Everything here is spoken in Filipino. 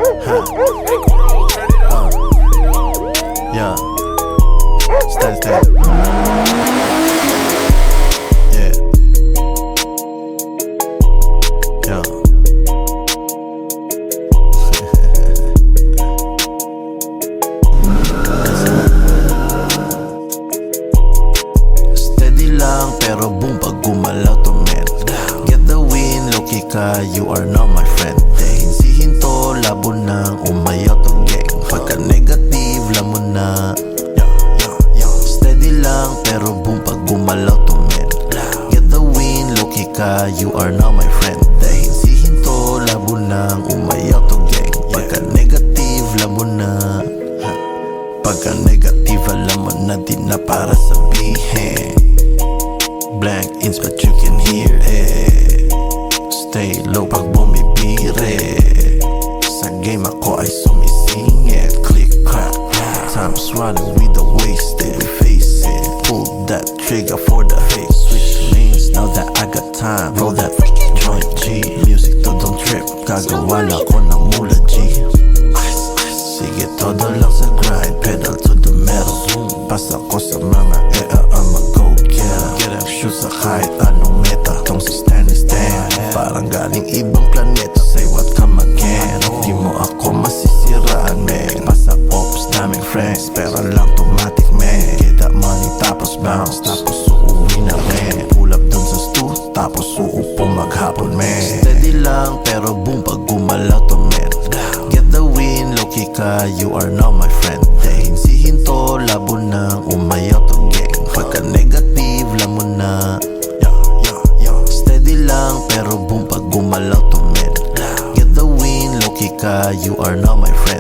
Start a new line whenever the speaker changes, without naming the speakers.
Yeah. Stand. Yeah. Yeah. Steady lang pero boom pag gumalaw to men. Get the win, low-key ka, you are not my friend. Hinsihin to, labo nang umayaw to gang. Pagka negative, lamon na. Steady lang pero boom pag gumalaw to men. Get the win, low-key ka, you are not my friend. Hinsihin to, labo nang umayaw to gang. Pagka negative, lamon na. Pagka negative, alam mo na di na para sabihin. Blank ins but you can hear it. Stay low pag bumibire. Sa game ako ay sumisingit. Click, crack, times running with the wasted. We face it, pull that trigger for the hate. Switch lanes now that I got time. Roll that joint G. Music to don't trip, gagawa na ko ng mula G. Sige todo lang sa grind, pedal to the metal. Pasa ko sa mga I'm a go-getter. Get up, shoot sa kahit anong meta. Tong si stand, parang galing ibang planeta. Say what come again, di mo ako masisiraan, man. Pasa ops naming friends, pera lang automatic, man. Get that money tapos bounce, tapos uuwi na rin. Pull up dun sa stool, tapos uupo maghapon, man. Steady lang pero boom pag gumalaw to men. Get the win, low-key ka, you are not my friend. Hinsihin to, labo nang umayaw to gang. Pagka negative, lamon na. Steady lang pero boom pag gumalaw to men. Get the win, low-key ka, you are not my friend.